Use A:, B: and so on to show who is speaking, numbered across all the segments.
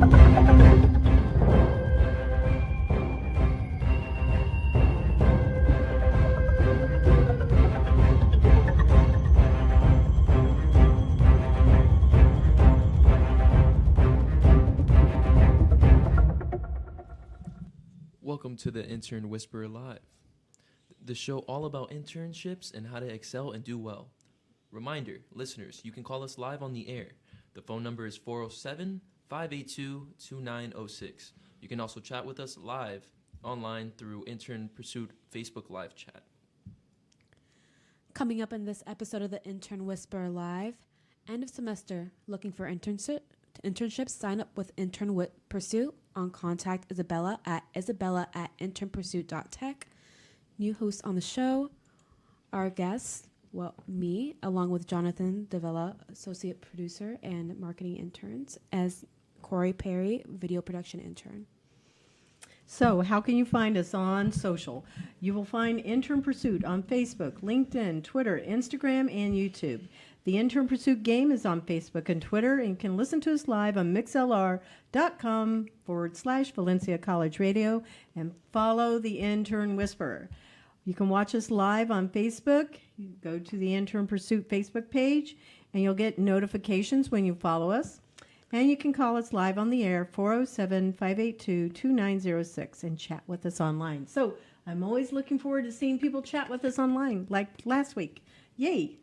A: Welcome to the Intern Whisperer Live, the show all about internships and how to excel and do well. Reminder, listeners, you can call us live on the air. The phone number is 407-582-2906. You can also chat with us live online through Intern Pursuit Facebook Live chat.
B: Coming up in this episode of the Intern Whisperer Live, end of semester, looking for internships, sign up with Intern Pursuit on contact Isabella at internpursuit.tech. New host on the show, our guests, me, along with Jonathan Davila, associate producer and marketing interns, as Corey Perry, video production intern.
C: So how can you find us on social? You will find Intern Pursuit on Facebook, LinkedIn, Twitter, Instagram, and YouTube. The Intern Pursuit game is on Facebook and Twitter, and you can listen to us live on mixlr.com/Valencia College Radio and follow the Intern Whisperer. You can watch us live on Facebook. You go to the Intern Pursuit Facebook page, and you'll get notifications when you follow us. And you can call us live on the air, 407-582-2906, and chat with us online. So I'm always looking forward to seeing people chat with us online, like last week. Yay!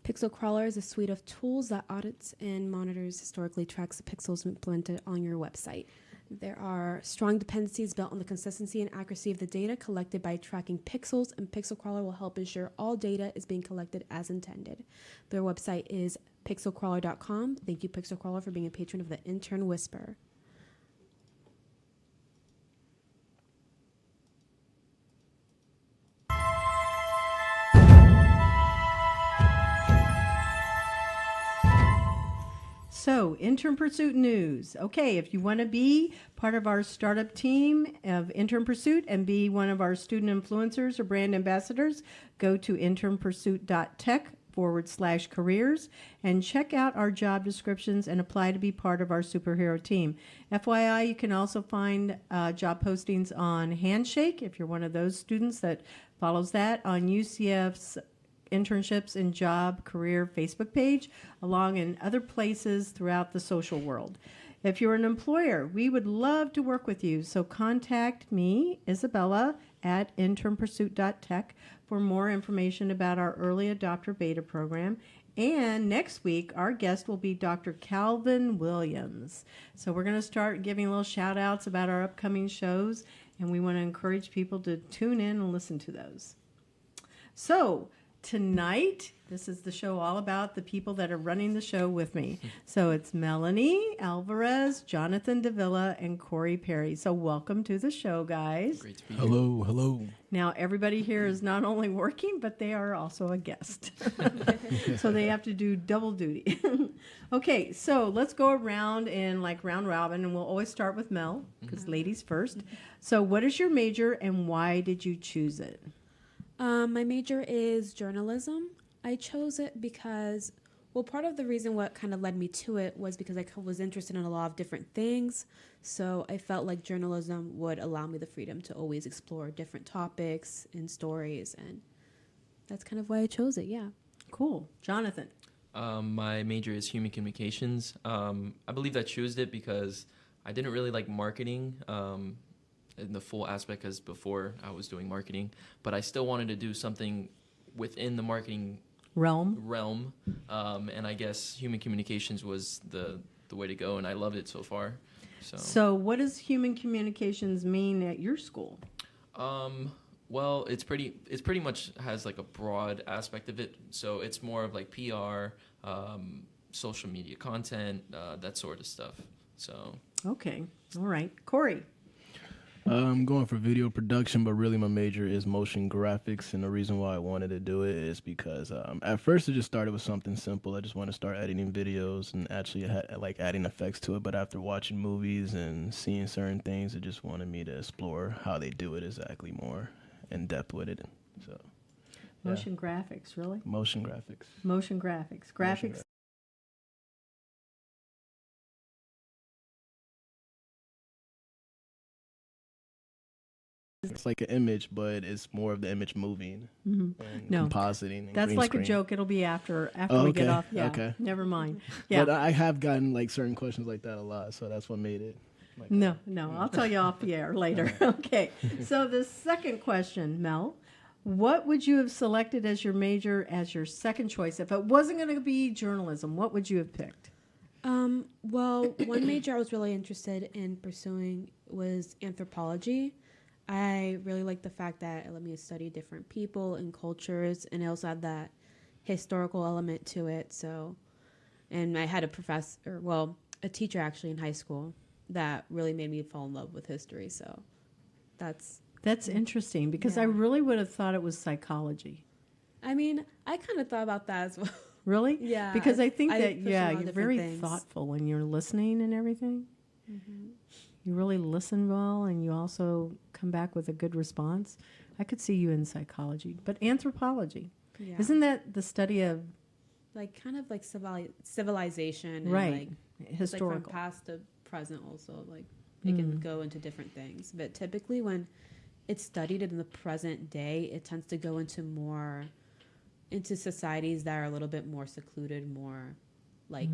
B: Pixel Crawler is a suite of tools that audits and monitors historically tracks the pixels implemented on your website. There are strong dependencies built on the consistency and accuracy of the data collected by tracking pixels, and Pixel Crawler will help ensure all data is being collected as intended. Their website is pixelcrawler.com. Thank you, Pixel Crawler, for being a patron of the Intern Whisperer.
C: So, Intern Pursuit news. Okay, if you want to be part of our startup team of Intern Pursuit and be one of our student influencers or brand ambassadors, go to internpursuit.tech/careers and check out our job descriptions and apply to be part of our superhero team. FYI, you can also find job postings on Handshake if you're one of those students that follows that, on UCF's Internships and Job Career Facebook page, along in other places throughout the social world. If you're an employer, we would love to work with you, so contact me, Isabella, at internpursuit.tech for more information about our early adopter beta program. And next week, our guest will be Dr. Calvin Williams. So we're going to start giving little shout outs about our upcoming shows, and we want to encourage people to tune in and listen to those. So, tonight, this is the show all about the people that are running the show with me. So it's Melanie Alvarez, Jonathan Davila, and Corey Perry. So welcome to the show, guys.
A: Great to be here.
D: Hello.
C: Now, everybody here is not only working, but they are also a guest. So they have to do double duty. Okay, so let's go around in like round robin, and we'll always start with Mel, because ladies first. So what is your major, and why did you choose it?
B: My major is journalism. I chose it because, well, part of the reason what kind of led me to it was because I was interested in a lot of different things. So I felt like journalism would allow me the freedom to always explore different topics and stories. And that's kind of why I chose it, yeah.
C: Cool. Jonathan?
A: My major is human communications. I believe I chose it because I didn't really like marketing. In the full aspect, as before I was doing marketing, but I still wanted to do something within the marketing realm, and I guess human communications was the way to go, and I loved it so far. So
C: what does human communications mean at your school?
A: Well, it's pretty much has like a broad aspect of it, so it's more of like PR, social media content, that sort of stuff. So
C: okay, all right, Corey.
D: I'm going for video production, but really my major is motion graphics, and the reason why I wanted to do it is because at first it just started with something simple. I just want to start editing videos and actually like adding effects to it, but after watching movies and seeing certain things, it just wanted me to explore how they do it exactly more in depth with it.
C: Motion graphics, really?
D: Motion graphics.
C: Motion graphics.
D: Motion
C: Graphics.
D: It's like an image, but it's more of the image moving and
C: No.
D: compositing. And
C: That's
D: green
C: like
D: screen.
C: a joke. It'll be after
D: Oh,
C: we get
D: okay,
C: off. Yeah.
D: okay.
C: Never mind. Yeah.
D: But I have gotten like certain questions like that a lot, so that's what made it. Like
C: No. I'll tell you off the air later. Okay. So the second question, Mel, what would you have selected as your major as your second choice? If it wasn't going to be journalism, what would you have picked?
B: Well, one major I was really interested in pursuing was anthropology. I really like the fact that it let me study different people and cultures, and it also had that historical element to it. So, and I had a teacher actually in high school that really made me fall in love with history. So, that's
C: interesting because I
B: Yeah.
C: really would have thought it was psychology.
B: I mean, I kind of thought about that as well.
C: Really?
B: Yeah,
C: Because I think
B: I
C: that,
B: push a lot of
C: you're
B: different
C: very
B: things.
C: thoughtful when you're listening and everything. You really listen well, and you also come back with a good response. I could see you in psychology, but anthropology.
B: Yeah.
C: Isn't that the study of
B: like kind of like civilization, and
C: right
B: Like, it's like
C: historical?
B: from past to present. Also, like it can go into different things, but typically when it's studied in the present day, it tends to go into societies that are a little bit more secluded, more like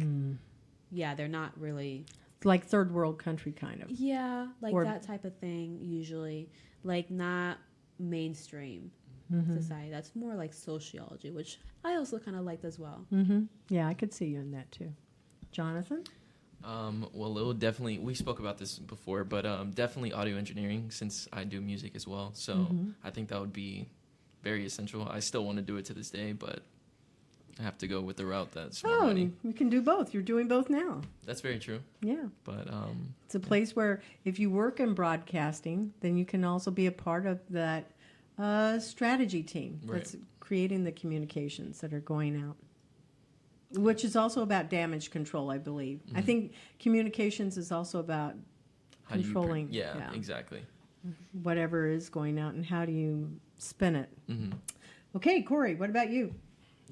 B: they're not really
C: Like third world country, kind of.
B: like
C: Or-
B: that type of thing. Usually, like not mainstream society. That's more like sociology, which I also kind of liked as well.
C: Yeah, I could see you in that too. Jonathan?
A: Well, it'll definitely, we spoke about this before, but definitely audio engineering, since I do music as well. So I think that would be very essential. I still want to do it to this day, but I have to go with the route that's more money.
C: You can do both. You're doing both now.
A: That's very true.
C: Yeah.
A: But
C: It's a place where if you work in broadcasting, then you can also be a part of that strategy team that's creating the communications that are going out, which is also about damage control, I believe. I think communications is also about
A: how do you
C: controlling
A: yeah, exactly.
C: whatever is going out and how do you spin it.
A: hmm
C: Okay, Corey, what about you?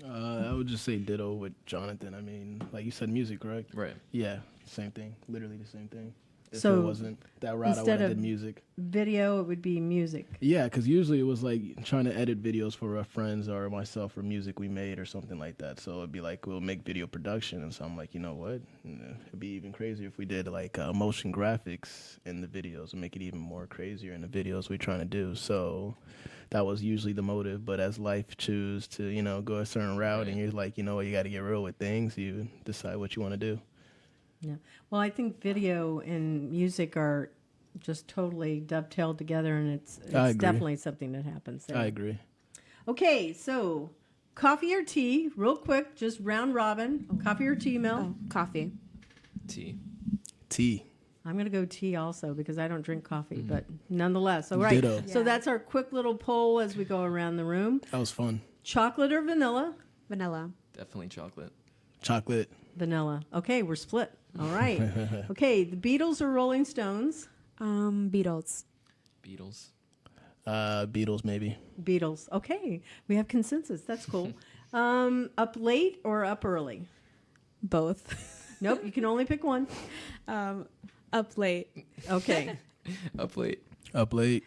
D: I would just say ditto with Jonathan. I mean, like you said, music, correct?
A: Right.
D: Yeah, same thing. Literally the same thing. If
C: So,
D: it wasn't that route, I would
C: instead
D: have
C: of-
D: did music.
C: Video, it would be music.
D: Yeah, because usually it was like trying to edit videos for our friends or myself for music we made or something like that. So it'd be like, we'll make video production. And so I'm like, you know what? It'd be even crazier if we did like motion graphics in the videos and make it even more crazier in the videos we're trying to do. So that was usually the motive. But as life chooses to, go a certain route and you're like, you know what, you got to get real with things, you decide what you want to do.
C: Yeah. Well, I think video and music are just totally dovetailed together, and it's
D: I agree.
C: definitely something that happens there.
D: I agree.
C: Okay, so coffee or tea, real quick, just round robin. Coffee or tea, Mel?
B: Oh, coffee.
A: T.
D: Tea.
C: I'm going to go tea also because I don't drink coffee, but nonetheless. All right.
D: Ditto.
C: So
B: Yeah.
C: that's our quick little poll as we go around the room.
D: That was fun.
C: Chocolate or vanilla?
B: Vanilla.
A: Definitely chocolate.
D: Chocolate.
C: Vanilla. Okay, we're split. All right. Okay, the Beatles or Rolling Stones?
B: Beatles.
A: Beatles.
D: Beatles, maybe.
C: Beatles. Okay, we have consensus. That's cool. Up late or up early?
B: Both.
C: Nope, you can only pick one.
B: Up late.
C: Okay.
A: Up late.
D: Up late.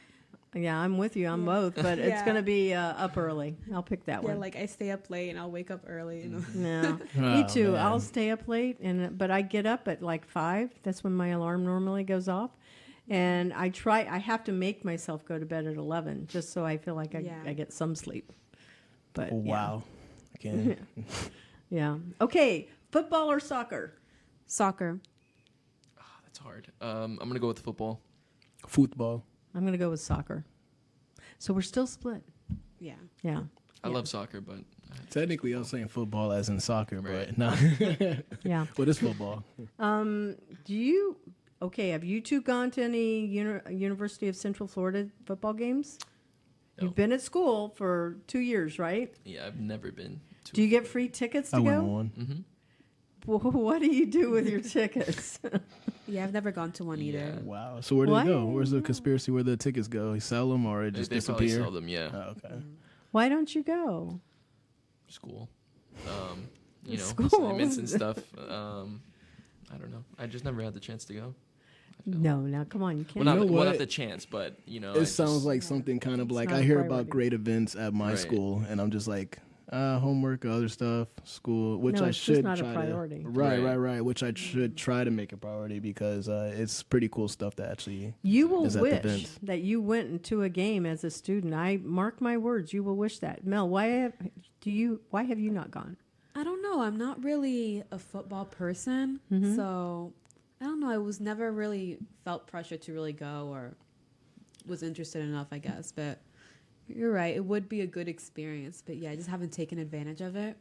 C: Yeah, I'm with you on both, but it's
B: Yeah.
C: going to be up early. I'll pick that
B: Yeah,
C: one.
B: like I stay up late and I'll wake up early.
C: No,
D: Oh,
C: me too.
D: man.
C: I'll stay up late, but I get up at like 5. That's when my alarm normally goes off. And I have to make myself go to bed at 11 just so I feel like I get some sleep. But
D: Oh, wow. Okay.
C: Yeah. Okay, football or soccer?
B: Soccer.
A: That's hard. I'm going to go with football.
D: Football.
C: I'm going to go with soccer. So we're still split.
B: Yeah.
C: Yeah.
A: I love soccer, but
D: Technically, I was saying football as in soccer,
A: Right.
D: but no.
C: Yeah.
D: What is football?
C: Have you two gone to any University of Central Florida football games?
A: No.
C: You've been at school for 2 years, right?
A: yeah, I've never been to.
C: Do you get free tickets to
D: I went
C: go?
D: on.
A: hmm
C: Well, what do you do with your tickets?
B: Yeah, I've never gone to one either.
A: Yeah.
D: Wow. So where did
C: What?
D: it go? Where's the conspiracy? Where the tickets go? You sell them or it
A: They
D: just
A: probably
D: disappear?
A: sell them, yeah.
D: Oh, okay.
C: Why don't you go?
A: School. You know,
C: School.
A: assignments and stuff. I don't know. I just never had the chance to go.
C: No, now come on, you can't.
A: Well,
D: You know
A: not
D: what?
A: the chance, but you know,
D: It sounds like something kind of
C: It's
D: like
C: not
D: I
C: a
D: hear
C: priority.
D: about great events at my
A: Right.
D: school, and I'm just like, homework, other stuff, school, which
C: No,
D: I
C: it's just
D: should
C: not a
D: try
C: priority.
D: to. Right,
A: Right.
D: right, right. Which I should try to make a priority because it's pretty cool stuff to actually.
C: You will
D: is at the
C: wish
D: events.
C: that you went into a game as a student. I mark my words. You will wish that. Mel, why have you not gone?
B: I don't know. I'm not really a football person,
C: Mhm.
B: so I don't know. I was never really felt pressure to really go or was interested enough, I guess. But you're right. It would be a good experience. But yeah, I just haven't taken advantage of it.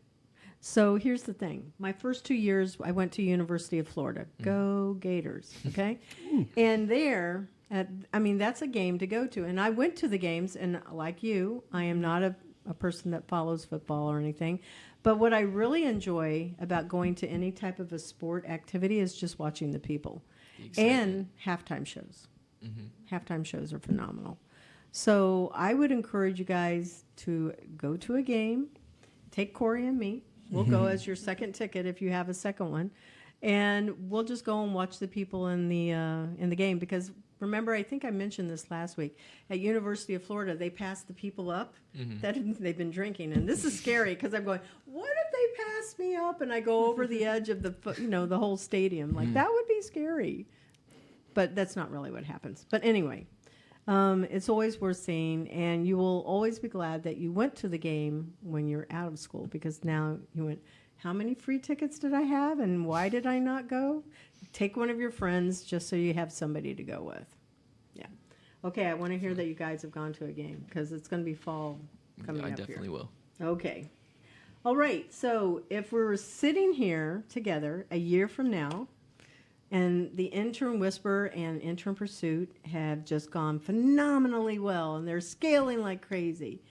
C: So here's the thing. My first 2 years, I went to University of Florida. Go Gators, okay? And there, that's a game to go to. And I went to the games, and like you, I am not a person that follows football or anything. But what I really enjoy about going to any type of a sport activity is just watching the people.
A: the excitement.
C: And halftime shows.
A: Mm-hmm.
C: Halftime shows are phenomenal. So I would encourage you guys to go to a game. Take Corey and me. We'll go as your second ticket if you have a second one, and we'll just go and watch the people in the game. Because remember, I think I mentioned this last week at University of Florida, they pass the people up that they've been drinking, and this is scary because I'm going, what if they pass me up and I go over the edge of the whole stadium? Like that would be scary, but that's not really what happens. But anyway. It's always worth seeing, and you will always be glad that you went to the game when you're out of school, because now you went, how many free tickets did I have, and why did I not go? Take one of your friends just so you have somebody to go with. Yeah. Okay, I want to hear that you guys have gone to a game, because it's going to be fall coming
A: I
C: up
A: definitely
C: here.
A: will.
C: Okay. All right, so if we're sitting here together a year from now, and the Intern Whisperer and Intern Pursuit have just gone phenomenally well, and they're scaling like crazy.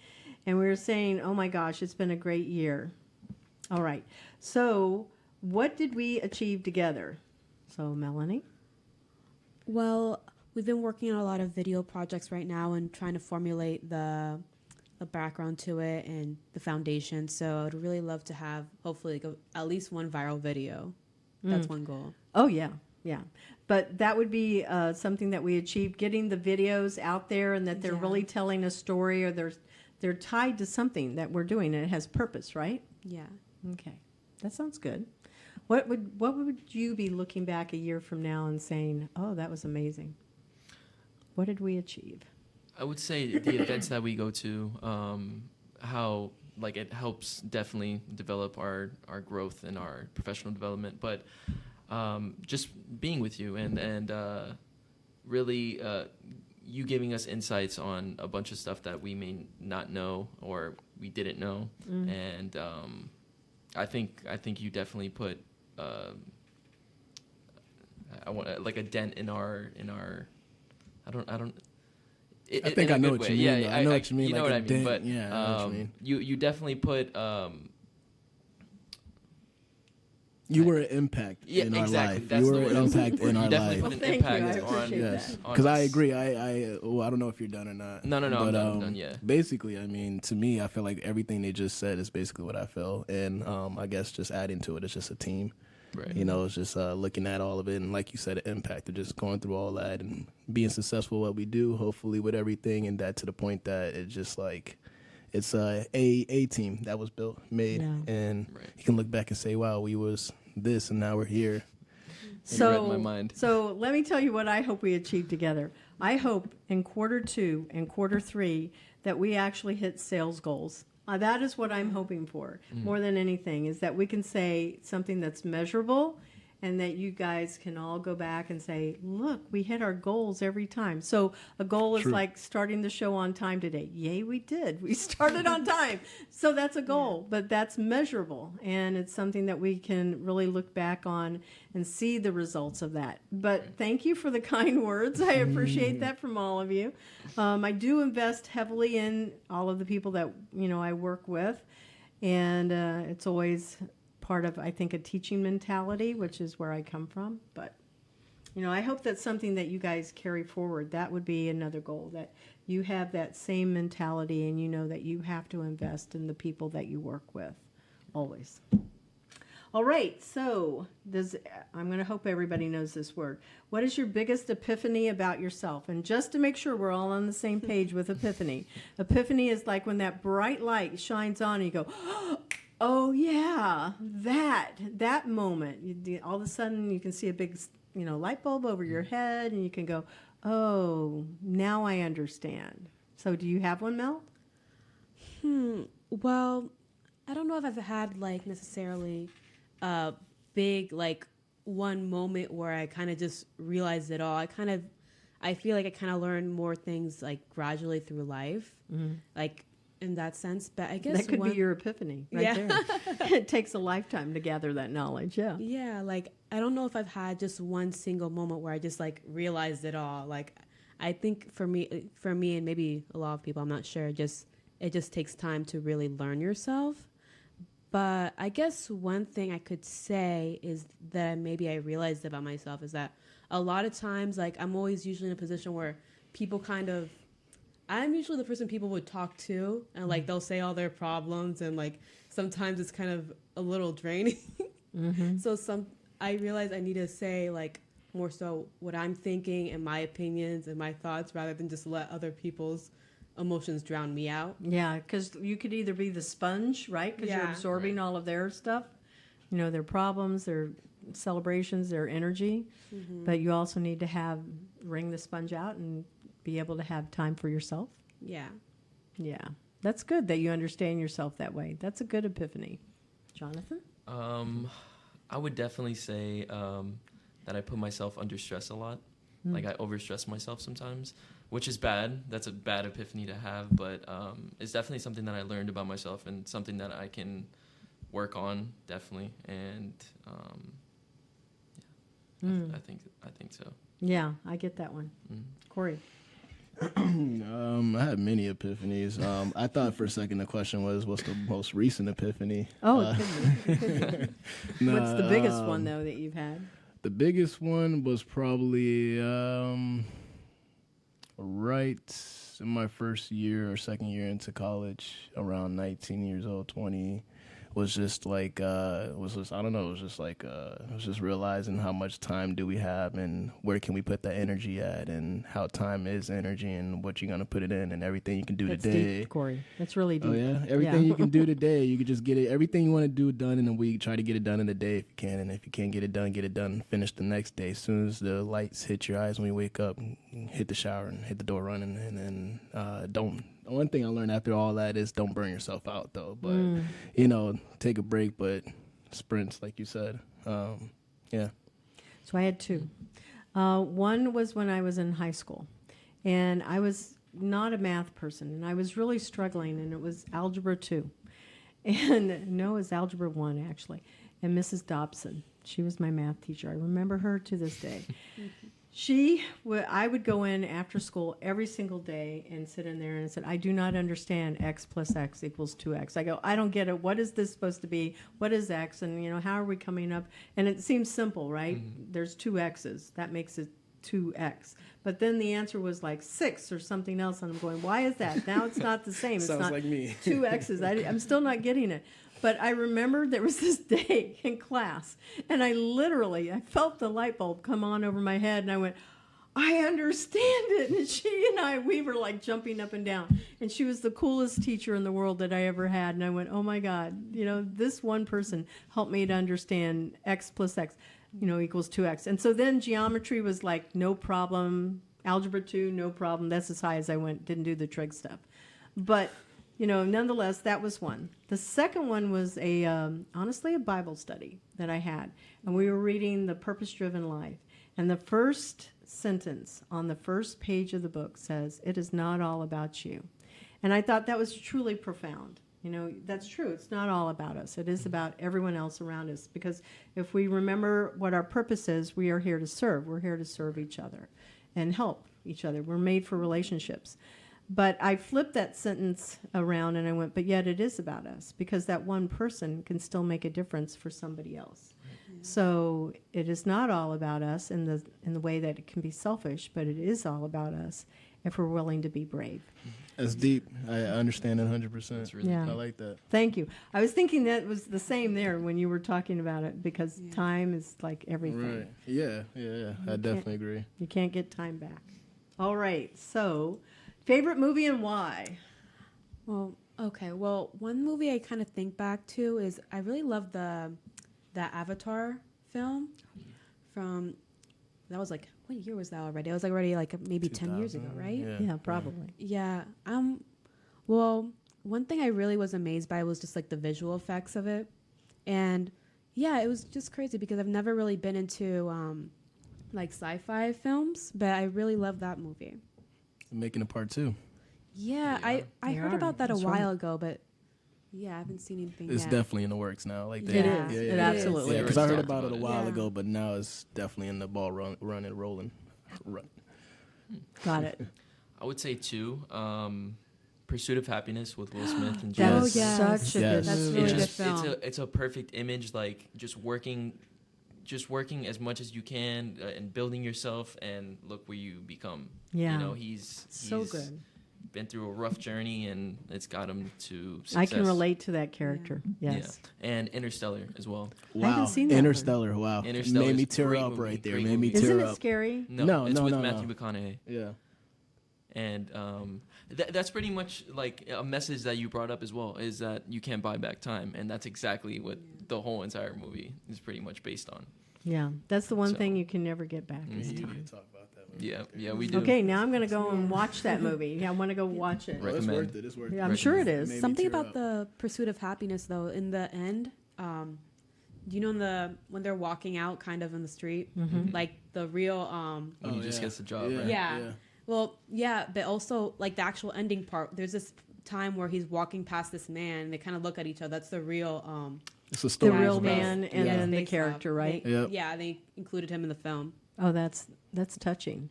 C: And we were saying, oh my gosh, it's been a great year. All right. So what did we achieve together? So, Melanie?
B: Well, we've been working on a lot of video projects right now and trying to formulate the background to it and the foundation. So I'd really love to have, hopefully, at least one viral video. That's one goal.
C: Oh, yeah. Yeah. But that would be something that we achieved, getting the videos out there and that they're
B: Yeah.
C: really telling a story, or they're tied to something that we're doing, and it has purpose, right?
B: Yeah.
C: Okay. That sounds good. What would you be looking back a year from now and saying, oh, that was amazing? What did we achieve?
A: I would say the events that we go to, how like it helps definitely develop our growth and our professional development, but just being with you and really you giving us insights on a bunch of stuff that we may not know or we didn't know, and I think you definitely put I want like a dent in our I
D: think I know what you mean.
A: Yeah,
D: I know what you mean.
A: You know
D: like
A: what
D: a
A: I mean,
D: dent.
A: but
D: Yeah, I know what you mean.
A: you definitely put
D: You were an impact
A: Yeah,
D: in our
A: exactly.
D: life.
A: That's
D: You
A: the
D: were
A: word
D: an
A: I was
D: impact
A: looking
D: in
A: for.
D: our
A: You definitely
D: life.
A: put an
C: Thank you. I
A: impact on.
C: appreciate
D: Yes,
C: that.
D: because I agree. I don't know if you're done or not.
A: No,
D: But,
A: I'm done. Yeah.
D: Basically, I mean, to me, I feel like everything they just said is basically what I feel, and I guess just adding to it, it's just a team.
A: Right.
D: You know, it's just looking at all of it, and like you said, the impact of just going through all that and being successful at what we do, hopefully with everything, and that to the point that it's just like it's a team that was built, made,
C: Yeah.
D: and
A: Right.
D: you can look back and say, wow, we was this, and now we're here.
A: You read my mind.
C: So let me tell you what I hope we achieve together. I hope in quarter 2 and quarter 3 that we actually hit sales goals. That is what I'm hoping for more than anything, is that we can say something that's measurable, and that you guys can all go back and say, look, we hit our goals every time. So a goal is
D: True.
C: like starting the show on time today. Yay, we did. We started on time. So that's a goal, but that's measurable. And it's something that we can really look back on and see the results of that. But thank you for the kind words. I appreciate that from all of you. I do invest heavily in all of the people that, I work with. And it's always part of, I think, a teaching mentality, which is where I come from. But, I hope that's something that you guys carry forward. That would be another goal, that you have that same mentality, and you know that you have to invest in the people that you work with, always. All right, so I'm going to hope everybody knows this word. What is your biggest epiphany about yourself? And just to make sure we're all on the same page with epiphany. Epiphany is like when that bright light shines on and you go, oh yeah, that moment. All of a sudden you can see a big, light bulb over your head, and you can go, oh, now I understand. So do you have one, Mel?
B: Well, I don't know if I've had necessarily a big one moment where I kind of just realized it all. I feel like I kind of learned more things gradually through life, in that sense. But I guess
C: that could be your epiphany there. It takes a lifetime to gather that knowledge. Yeah.
B: Yeah. I don't know if I've had just one single moment where I just realized it all. I think for me and maybe a lot of people, I'm not sure, it just takes time to really learn yourself. But I guess one thing I could say is that maybe I realized about myself is that a lot of times, I'm always usually in a position where people I'm usually the person people would talk to, and they'll say all their problems, and sometimes it's kind of a little draining. So I realize I need to say more so what I'm thinking and my opinions and my thoughts, rather than just let other people's emotions drown me out.
C: Yeah, because you could either be the sponge, right? Because you're absorbing all of their stuff, their problems, their celebrations, their energy. But you also need to wring the sponge out and be able to have time for yourself.
B: Yeah.
C: Yeah. That's good that you understand yourself that way. That's a good epiphany. Jonathan?
A: I would definitely say that I put myself under stress a lot. I overstress myself sometimes, which is bad. That's a bad epiphany to have, but it's definitely something that I learned about myself and something that I can work on, definitely. And I think so.
C: Yeah, I get that one. Corey?
D: I had many epiphanies. I thought for a second the question was, what's the most recent epiphany?
C: Oh, it could be. What's the biggest one, though, that you've had?
D: The biggest one was probably right in my first year or second year into college, around 19 years old, 20. Was just I don't know, it was just realizing how much time do we have and where can we put that energy at, and how time is energy and what you're going to put it in, and everything you can do
C: That's
D: today.
C: Deep, Corey. That's really deep.
D: Oh, yeah? Everything you can do today, you can just get it. Everything you want to do done in a week, try to get it done in a day if you can. And if you can't get it done, finish the next day. As soon as the lights hit your eyes when you wake up, hit the shower and hit the door running. And then don't. One thing I learned after all that is don't burn yourself out, though. But, take a break, but sprints, like you said. Yeah.
C: So I had two. One was when I was in high school, and I was not a math person, and I was really struggling, and it was Algebra 2. And no, it was Algebra 1, actually. And Mrs. Dobson, she was my math teacher. I remember her to this day. I would go in after school every single day and sit in there and said, I do not understand x plus x equals 2x. I go, I don't get it. What is this supposed to be? What is x? And, how are we coming up? And it seems simple, right? There's two x's. That makes it 2x. But then the answer was 6 or something else. And I'm going, why is that? Now it's not the same. It's
D: Sounds
C: not
D: like me.
C: 2 x's. I'm still not getting it. But I remember there was this day in class, and I felt the light bulb come on over my head, and I went, I understand it. And she and we were jumping up and down. And she was the coolest teacher in the world that I ever had. And I went, oh my God, this one person helped me to understand x plus x, equals 2x. And so then geometry was no problem. Algebra 2, no problem. That's as high as I went. Didn't do the trig stuff. But nonetheless, that was one. The second one was honestly a Bible study that I had. And we were reading The Purpose-Driven Life. And the first sentence on the first page of the book says, it is not all about you. And I thought that was truly profound. That's true. It's not all about us. It is about everyone else around us. Because if we remember what our purpose is, we are here to serve. We're here to serve each other and help each other. We're made for relationships. But I flipped that sentence around and I went, but yet it is about us, because that one person can still make a difference for somebody else. Mm-hmm. So it is not all about us in the way that it can be selfish, but it is all about us. if we're willing to be brave.
D: That's deep. I understand it 100%.
A: That's really
C: Yeah.
D: I like that.
C: Thank you. I was thinking that was the same there when you were talking about it, because time is like everything.
D: Right. Yeah. I definitely agree.
C: You can't get time back. All right. So, favorite movie and why?
B: Well, okay. Well, one movie I kind of think back to is I really love the Avatar film from, that was like, what year was that already? It was like already like maybe 10 years ago, right?
C: Yeah, probably.
B: Yeah. Well, one thing I really was amazed by was just like the visual effects of it. And yeah, it was just crazy because I've never really been into like sci-fi films, but I really love that movie.
D: Making a part 2.
B: Yeah,
A: Yeah.
B: I
C: They
B: heard
C: are.
B: about that
C: That's
B: a
C: right.
B: while ago, but yeah, I haven't seen anything
D: It's
B: yet.
D: definitely in the works now. Like
C: It
D: they,
C: is.
B: Yeah.
C: It
B: It
C: absolutely
D: Yeah,
C: is.
D: because I heard
A: Talked
D: about it a
A: about it.
D: while
B: Yeah.
D: ago, but now it's definitely in the ball running, rolling.
C: Got it.
A: I would say 2. Pursuit of Happiness with Will Smith and
C: That
B: Oh,
C: was
B: yes.
C: such a
D: Yes.
C: good
B: That's
C: movie.
B: really
A: it's
B: good
A: just
B: film.
A: it's a perfect image, like just working as much as you can and building yourself, and look where you become.
C: Yeah.
A: You know, he's
C: So good.
A: been through a rough journey, and it's got him to success.
C: I can relate to that character. Yes.
A: Yeah. And Interstellar as well.
D: Wow.
C: haven't seen that one.
D: Interstellar. Wow.
A: Interstellar
D: Made me
A: is
D: tear
A: great
D: up
A: movie,
D: right there.
A: great
D: Made me
A: movie.
D: tear
C: Isn't
D: up.
C: it scary?
A: No, it's
D: no,
A: with
D: no,
A: Matthew
D: no.
A: McConaughey.
D: Yeah.
A: And that's pretty much like a message that you brought up as well, is that you can't buy back time. And that's exactly what the whole entire movie is pretty much based on.
C: Yeah. That's the one
A: So-
C: thing you can never get back.
A: Mhm.
C: is
D: You
C: time.
D: need to talk about that movie.
A: Yeah, we do.
C: Okay, now I'm going to go and watch that movie. Yeah, I want to go watch it.
A: Right.
D: Oh, it's
A: Recommend.
D: worth it. It's worth
C: Yeah,
D: it.
C: I'm sure it
D: Made
C: is.
D: me
B: Something
D: tear
B: about
D: up.
B: the Pursuit of Happiness, though, in the end, you know, when they're walking out kind of in the street, like the real,
A: When he just gets the job,
D: yeah.
A: right?
B: Yeah. well, yeah, but also like the actual ending part, there's this time where he's walking past this man and they kind of look at each other. That's the real,
D: It's a
C: The
D: story.
C: real
D: it's about.
C: man and
B: yeah,
C: then the
B: based
C: character,
B: off.
C: right?
B: They,
D: Yep.
B: Yeah, they included him in the film.
C: Oh, that's touching.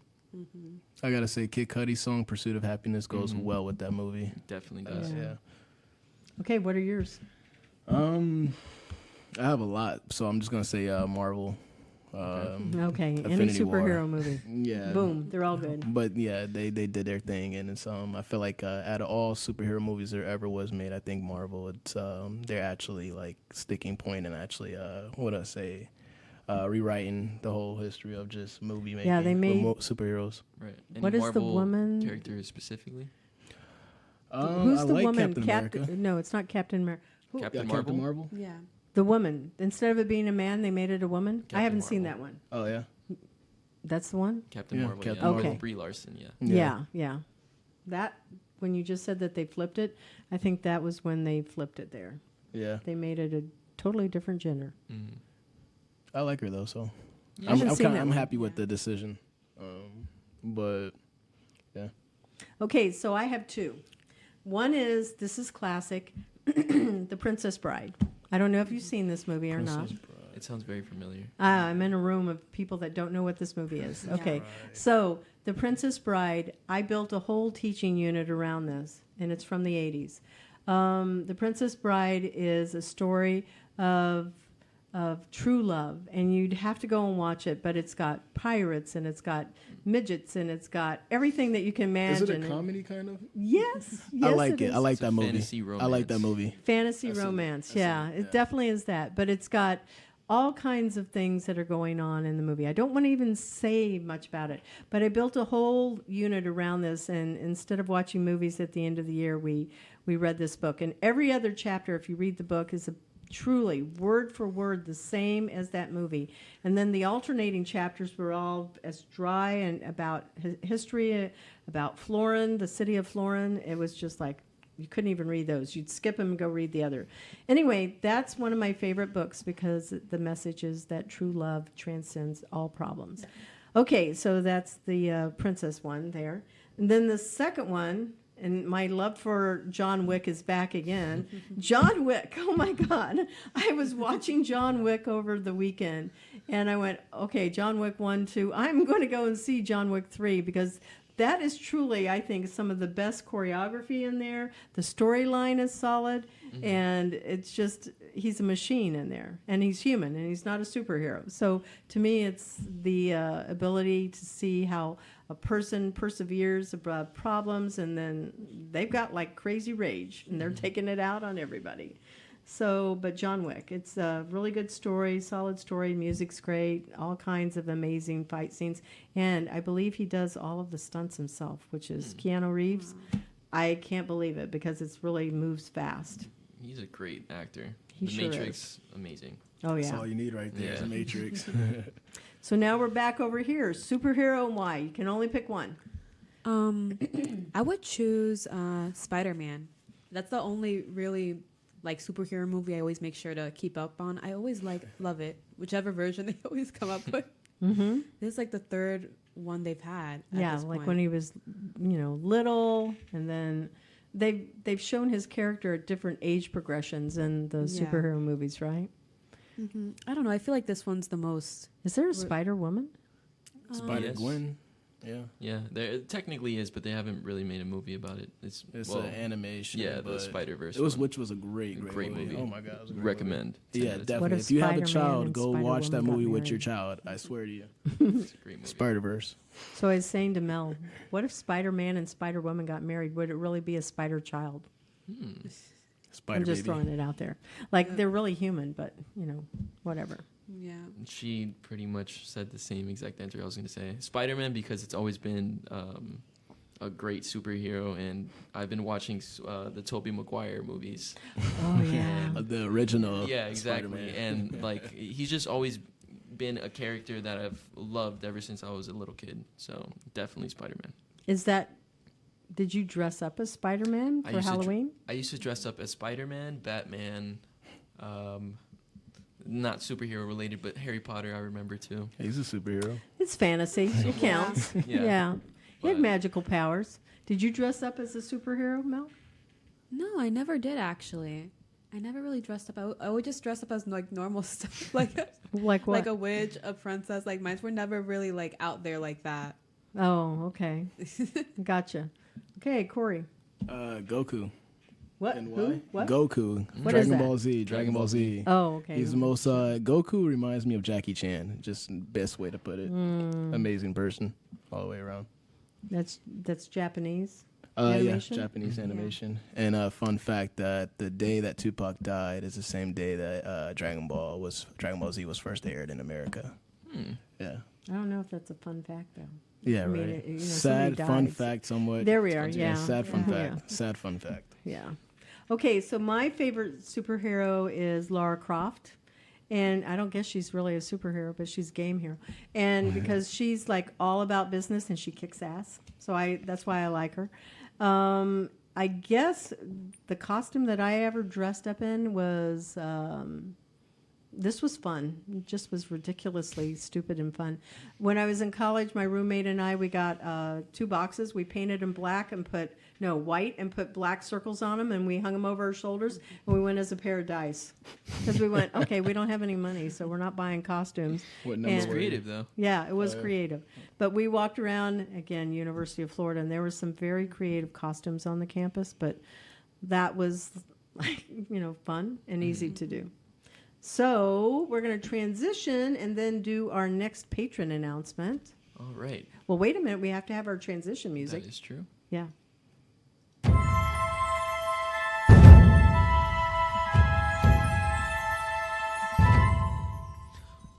D: I gotta say, Kid Cudi's song "Pursuit of Happiness" goes
A: Mhm.
D: well with that movie.
A: Definitely does.
C: Yeah.
D: Yeah.
C: Okay, what are yours?
D: I have a lot, so I'm just gonna say Marvel.
C: Okay, any
D: Infinity War.
C: superhero movie.
D: Yeah.
C: Boom, they're all good.
D: But yeah, they did their thing, and it's I feel like out of all superhero movies there ever was made, I think Marvel, it's they're actually like sticking point and actually rewriting the whole history of just movie making.
C: Yeah, they
D: with
C: made-
D: superheroes.
A: Right. Any
C: What is the
A: Marvel
C: woman-
A: character specifically?
C: Who's
D: I
C: the
D: like
C: woman?
D: Captain America.
C: No, it's not Captain America.
A: Captain
D: Yeah,
A: Marvel.
D: Captain Marvel.
B: Yeah.
C: The woman. Instead of it being a man, they made it a woman. I
A: Captain
C: haven't seen that
A: Marvel.
C: one.
D: Oh yeah.
C: That's the one?
A: Captain
D: Yeah,
A: Marvel.
D: Captain
A: yeah.
C: Marvel.
A: Okay. Brie Larson. Yeah.
C: Yeah. That, when you just said that they flipped it, I think that was when they flipped it there.
D: Yeah.
C: They made it a totally different gender.
A: Mhm.
D: I like her though, so
C: I haven't seen that
D: I'm
C: one.
D: happy with the decision. But yeah.
C: Okay, so I have two. One is, this is classic, The Princess Bride. I don't know if you've seen this movie or not.
D: Princess Bride.
A: It sounds very familiar.
C: I'm in a room of people that don't know what this movie is. Okay, so The Princess Bride, I built a whole teaching unit around this, and it's from the 80s. The Princess Bride is a story of true love, and you'd have to go and watch it, but it's got pirates, and it's got midgets, and it's got everything that you can imagine.
D: Is it a comedy kind of?
C: Yes,
D: I like it.
C: is.
D: I like
A: It's a
D: that movie.
A: fantasy
D: I like that
A: romance.
D: movie.
C: Fantasy
D: I've seen it.
C: romance,
D: I've seen
C: yeah.
D: it,
C: It definitely is that. But it's got all kinds of things that are going on in the movie. I don't want to even say much about it, but I built a whole unit around this, and instead of watching movies at the end of the year, we read this book. And every other chapter, if you read the book, is truly word for word the same as that movie. And then the alternating chapters were all as dry and about history, about Florin, the city of Florin. It was just like, you couldn't even read those. You'd skip them and go read the other. Anyway, that's one of my favorite books because the message is that true love transcends all problems. Okay, so that's the princess one there. And then the second one, and my love for John Wick is back again. John Wick, oh my God. I was watching John Wick over the weekend, and I went, okay, John Wick 1, 2. I'm going to go and see John Wick 3 because that is truly, I think, some of the best choreography in there. The storyline is solid, and it's just, he's a machine in there, and he's human, and he's not a superhero. So to me, it's the ability to see how a person perseveres above problems, and then they've got like crazy rage, and they're taking it out on everybody. So, but John Wick, it's a really good story, solid story, music's great, all kinds of amazing fight scenes, and I believe he does all of the stunts himself, which is Keanu Reeves. I can't believe it because it's really moves fast.
A: He's a great actor.
C: He
A: The
C: sure
A: Matrix, amazing.
C: Oh,
D: That's
C: yeah.
D: all you need right there. Is a Matrix.
C: So now we're back over here. Superhero and why? You can only pick one.
B: I would choose Spider-Man. That's the only really like superhero movie I always make sure to keep up on. I always love it, whichever version they always come up with.
C: Mm-hmm.
B: This is like the third one they've had.
C: Yeah, like when he was, little, and then they've shown his character at different age progressions in the superhero movies, right?
B: I don't know. I feel like this one's the most.
C: Is there a Spider Woman?
D: Spider
A: Yes.
D: Gwen. Yeah.
A: Yeah, there technically is, but they haven't really made a movie about it. It's
D: an animation.
A: Yeah, the
D: but
A: Spider-Verse.
D: which was a great movie. Oh my god, it was a great
A: Recommend.
D: movie. Yeah,
A: 10 minutes.
D: definitely.
C: if
D: If you have a
C: Spider-Man
D: child,
C: and
D: go watch that
C: Spider-Woman got
D: movie with
C: married?
D: your child. I swear to you.
A: It's a great movie.
D: Spider-Verse.
C: So I was saying to Mel, what if Spider-Man and Spider-Woman got married? Would it really be a spider child?
D: Spider
C: I'm just
D: Baby.
C: throwing it out there. Like, they're really human, but, whatever.
B: Yeah.
A: She pretty much said the same exact answer I was going to say. Spider-Man, because it's always been a great superhero, and I've been watching the Tobey Maguire movies.
C: Oh, yeah.
D: The original.
A: Yeah, exactly.
D: Spider-Man.
A: And like he's just always been a character that I've loved ever since I was a little kid. So definitely Spider-Man.
C: Did you dress up as Spider-Man
A: I
C: for
A: used to
C: Halloween?
A: I used to dress up as Spider-Man, Batman, not superhero related, but Harry Potter I remember too.
D: He's a superhero.
C: It's fantasy. It counts.
A: Yeah.
C: He had
A: But-
C: magical powers. Did you dress up as a superhero, Mel?
B: No, I never did actually. I never really dressed up. I would just dress up as like normal stuff, like
C: Like what?
B: like a witch, a princess. Like mine were never really like out there like that.
C: Oh, okay. Gotcha. Okay, Corey.
D: Goku.
C: What?
D: And
C: Who?
D: why?
C: What?
D: Goku.
C: What is
D: Dragon
C: that?
D: Ball Z. Dragon Ball Z.
C: Oh, okay.
D: He's the most. Goku reminds me of Jackie Chan. Just best way to put it. Amazing person, all the way around.
C: That's Japanese.
D: Yeah,
C: Animation?
D: Japanese animation. And fun fact that the day that Tupac died is the same day that Dragon Ball Z was first aired in America. Yeah.
C: I don't know if that's a fun fact though.
D: Yeah,
C: I mean,
D: right.
C: it-
D: Sad
C: somebody
D: fun
C: died.
D: fact, somewhat.
C: There we are.
A: Sounds
C: Yeah.
D: Sad fun
C: Yeah.
D: fact. Sad fun fact.
C: Yeah. Okay, so my favorite superhero is Lara Croft. And I don't guess she's really a superhero, but she's a game hero. And because she's like all about business and she kicks ass. So that's why I like her. I guess the costume that I ever dressed up in was this was fun. It just was ridiculously stupid and fun. When I was in college, my roommate and I, we got 2 boxes. We painted them black and white and put black circles on them, and we hung them over our shoulders, and we went as a pair of dice. Because we went, okay, we don't have any money, so we're not buying costumes.
D: What number
C: And-
A: It's
D: were you?
A: creative though.
C: Yeah, it was creative. But we walked around, again, University of Florida, and there were some very creative costumes on the campus, but that was, like, fun and easy to do. So we're going to transition and then do our next patron announcement.
A: All right.
C: Well, wait a minute. We have to have our transition music.
A: That is true.
C: Yeah.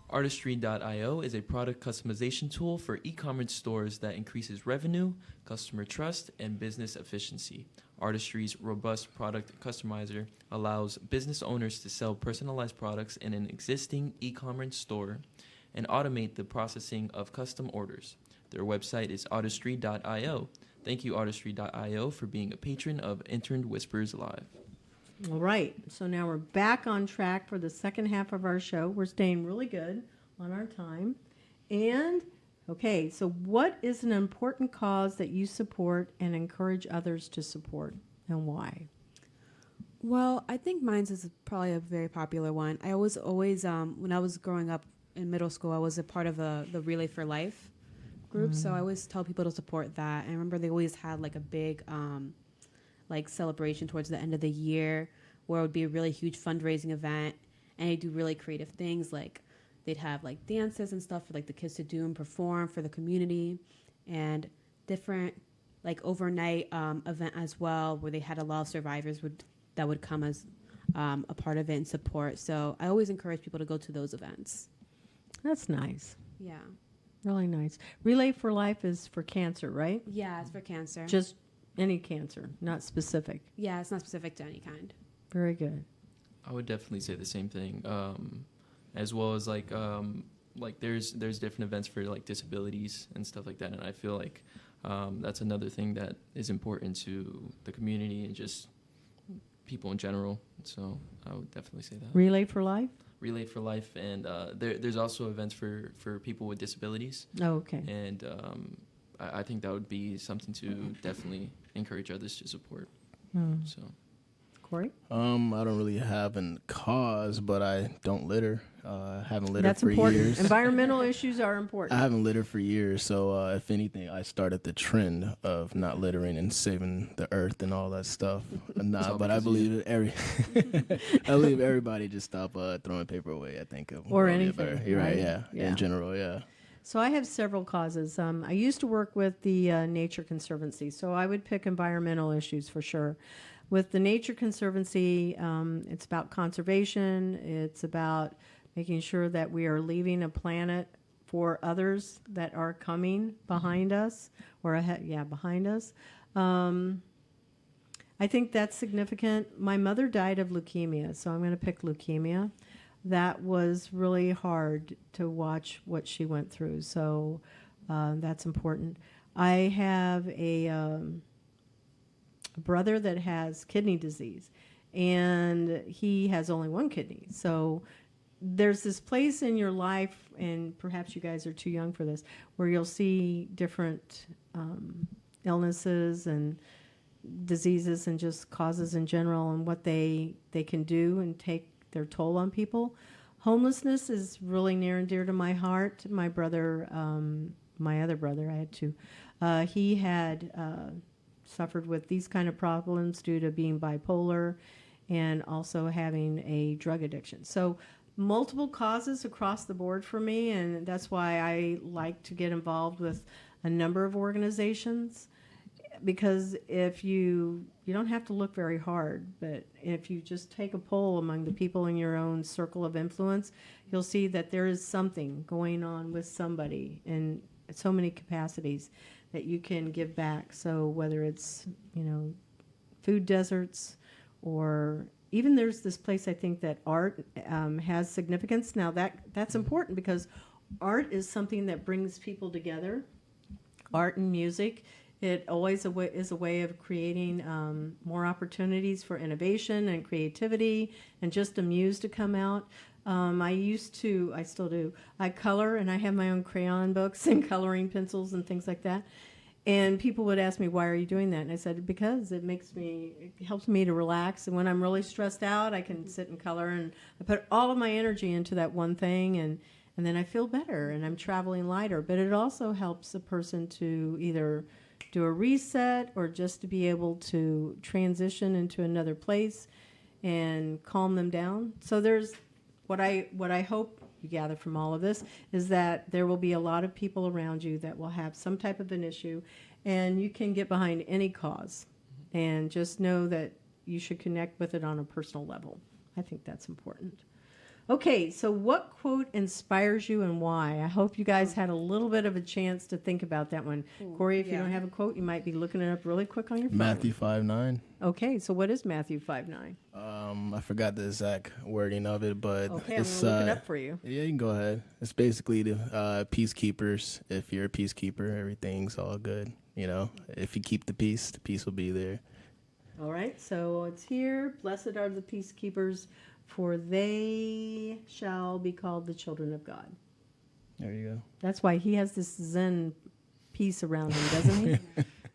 A: Artistry.io is a product customization tool for e-commerce stores that increases revenue, customer trust, and business efficiency. Artistry's robust product customizer allows business owners to sell personalized products in an existing e-commerce store and automate the processing of custom orders. Their website is artistry.io. Thank you, Artistry.io, for being a patron of Intern Whisperers Live.
C: All right. So now we're back on track for the second half of our show. We're staying really good on our time. And, okay, so what is an important cause that you support and encourage others to support, and why?
B: Well, I think mine's is probably a very popular one. I was always, when I was growing up in middle school, I was a part of the Relay for Life group, so I always tell people to support that. And I remember they always had like a big like celebration towards the end of the year where it would be a really huge fundraising event, and they do really creative things, like they'd have like dances and stuff for like the kids to do and perform for the community. and different like overnight event as well, where they had a lot of survivors that would come as a part of it and support. So I always encourage people to go to those events.
C: That's nice.
B: Yeah.
C: Really nice. Relay for Life is for cancer, right?
B: Yeah, it's for cancer.
C: Just any cancer, not specific.
B: Yeah, it's not specific to any kind.
C: Very good.
A: I would definitely say the same thing, as well as like there's different events for like disabilities and stuff like that, and I feel like that's another thing that is important to the community and just people in general. So I would definitely say that.
C: Relay for Life?
A: Relay for Life, and there's also events for people with disabilities.
C: Oh, okay.
A: And I think that would be something to definitely encourage others to support. So,
C: Corey?
D: I don't really have a cause, but I don't litter. I haven't littered
C: That's
D: for
C: important.
D: years.
C: Environmental issues are
D: I
C: important.
D: haven't littered for years, so if anything, I started the trend of not littering and saving the earth and all that stuff. Nah, but I believe I believe everybody just stop throwing paper away. I think
C: Or anything.
D: You're right.
C: right?
D: Yeah. In general, yeah.
C: So I have several causes. I used to work with the Nature Conservancy, so I would pick environmental issues for sure. With the Nature Conservancy, it's about conservation. It's about making sure that we are leaving a planet for others that are coming behind us or ahead. Yeah, behind us. I think that's significant. My mother died of leukemia, so I'm going to pick leukemia. That was really hard to watch what she went through, so that's important. I have a brother that has kidney disease, and he has only one kidney. So there's this place in your life, and perhaps you guys are too young for this, where you'll see different illnesses and diseases and just causes in general and what they can do and take their toll on people. Homelessness is really near and dear to my heart. My brother, my other brother, I had two, he had suffered with these kind of problems due to being bipolar and also having a drug addiction. So multiple causes across the board for me, and that's why I like to get involved with a number of organizations, because if you don't have to look very hard, but if you just take a poll among the people in your own circle of influence, you'll see that there is something going on with somebody in so many capacities that you can give back. So whether it's, food deserts, or even there's this place I think that art has significance. Now that's important because art is something that brings people together. Art and music. It always is a way of creating more opportunities for innovation and creativity and just a muse to come out. I still do. I color, and I have my own crayon books and coloring pencils and things like that. And people would ask me, why are you doing that? And I said, because it helps me to relax. And when I'm really stressed out, I can sit and color, and I put all of my energy into that one thing, and then I feel better, and I'm traveling lighter. But it also helps a person to either do a reset or just to be able to transition into another place and calm them down. So there's what I hope you gather from all of this is that there will be a lot of people around you that will have some type of an issue, and you can get behind any cause and just know that you should connect with it on a personal level. I think that's important. Okay, so what quote inspires you and why? I hope you guys had a little bit of a chance to think about that one. Corey, if you don't have a quote, you might be looking it up really quick on your phone.
D: Matthew 5:9.
C: Okay, so what is Matthew 5:9?
D: I forgot the exact wording of it, but
C: Okay,
D: it's
C: I'm going to look it up for you.
D: Yeah, you can go ahead. It's basically the peacekeepers. If you're a peacekeeper, everything's all good. If you keep the peace will be there.
C: All right, so it's here. Blessed are the peacekeepers, for they shall be called the children of God.
D: There you go.
C: That's why he has this Zen peace around him, doesn't he?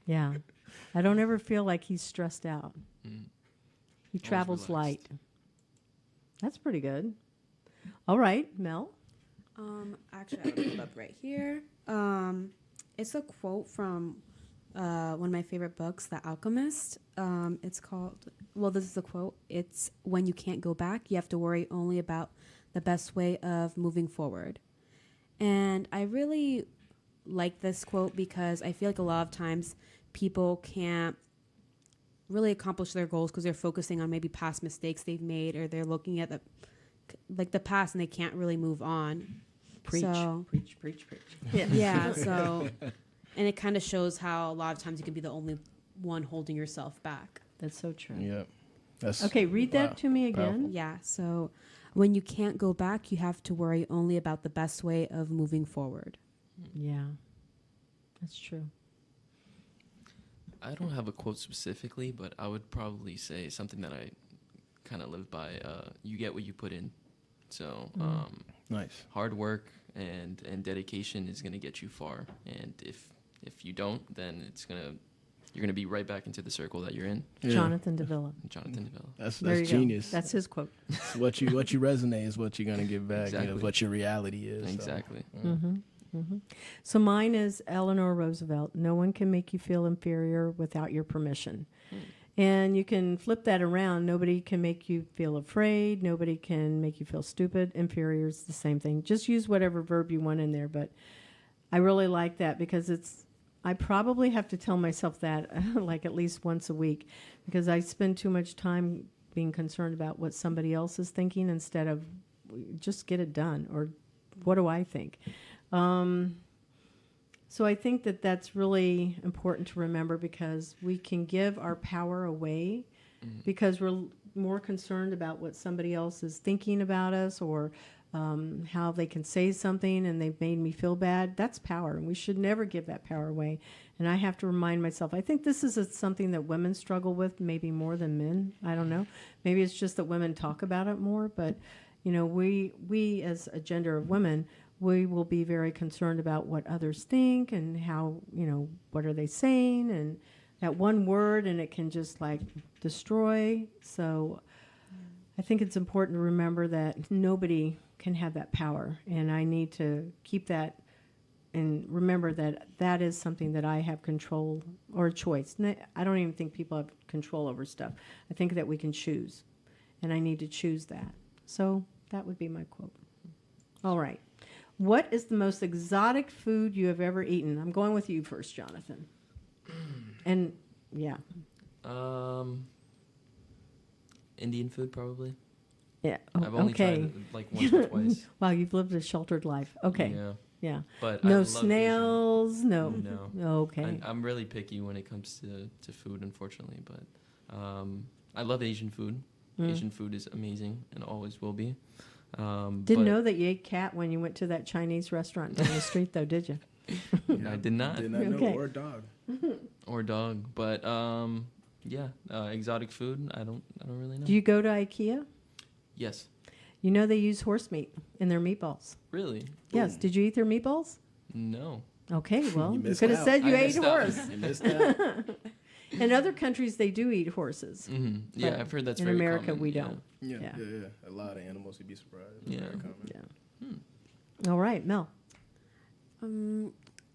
C: Yeah. I don't ever feel like he's stressed out. He travels light. That's pretty good. All right, Mel.
B: Actually, I have it up right here. It's a quote from one of my favorite books, The Alchemist. It's called, this is a quote. It's, when you can't go back, you have to worry only about the best way of moving forward. And I really like this quote because I feel like a lot of times people can't really accomplish their goals because they're focusing on maybe past mistakes they've made, or they're looking at the past and they can't really move on.
C: Preach,
B: So,
C: preach, preach, preach.
B: yeah. So, and it kind of shows how a lot of times you can be the only one holding yourself back.
C: That's so true.
D: Yep. That's
C: Okay, read that to me again.
D: Powerful.
B: Yeah. So, when you can't go back, you have to worry only about the best way of moving forward.
C: Yeah, that's true.
A: I don't have a quote specifically, but I would probably say something that I kind of live by. You get what you put in. So
D: Nice.
A: hard work and dedication is going to get you far. And if you don't, then you're going to be right back into the circle that you're in.
D: Yeah.
C: Jonathan Davila.
A: Jonathan DeVille.
D: That's
C: There you
D: genius.
C: go. That's his quote.
D: It's what you resonate is what you're gonna give back. You know,
A: Exactly.
D: what your reality is. so.
A: Exactly.
C: So mine is Eleanor Roosevelt. No one can make you feel inferior without your permission. And you can flip that around. Nobody can make you feel afraid. Nobody can make you feel stupid. Inferior is the same thing. Just use whatever verb you want in there. But I really like that because I probably have to tell myself that like at least once a week because I spend too much time being concerned about what somebody else is thinking instead of just get it done or what do I think. So I think that that's really important to remember because we can give our power away because we're more concerned about what somebody else is thinking about us or how they can say something and they've made me feel bad. That's power, and we should never give that power away. And I have to remind myself, I think this is something that women struggle with maybe more than men. I don't know. Maybe it's just that women talk about it more, but you know, we as a gender of women, we will be very concerned about what others think and how, you know, what are they saying and that one word and it can just like destroy. So I think it's important to remember that nobody can have that power, and I need to keep that and remember that that is something that I have control or a choice. I don't even think people have control over stuff. I think that we can choose, and I need to choose that. So that would be my quote. All right. What is the most exotic food you have ever eaten? I'm going with you first, Jonathan. And yeah.
A: Indian food, probably.
C: Yeah.
A: I've only
C: okay.
A: tried it like once or twice.
C: Wow, you've lived a sheltered life. Okay.
A: Yeah.
C: Yeah.
A: But I
C: No
A: love
C: snails. No.
A: No.
C: Okay.
A: I'm really picky when it comes to food, unfortunately. But I love Asian food. Asian food is amazing and always will be.
C: Didn't know that you ate cat when you went to that Chinese restaurant down the street, though, did you?
A: I did not.
D: Did not
C: Okay.
D: know, or dog.
A: Or dog. But yeah, exotic food. I don't really know.
C: Do you go to IKEA?
A: Yes.
C: You know they use horse meat in their meatballs.
A: Really?
C: Yes. Did you eat their meatballs?
A: No.
C: Okay, well, you
D: missed
C: could have
D: out.
C: said you
A: I
C: ate
A: missed out.
C: horse.
D: You missed out.
C: In other countries, they do eat horses.
A: Yeah,
C: But
A: I've heard that's
C: in
A: very
C: America,
A: common,
C: we
A: yeah.
C: don't.
D: Yeah,
C: Yeah.
D: yeah. A lot of animals, you'd be surprised.
A: Yeah.
D: Very common.
C: Yeah. All right, Mel.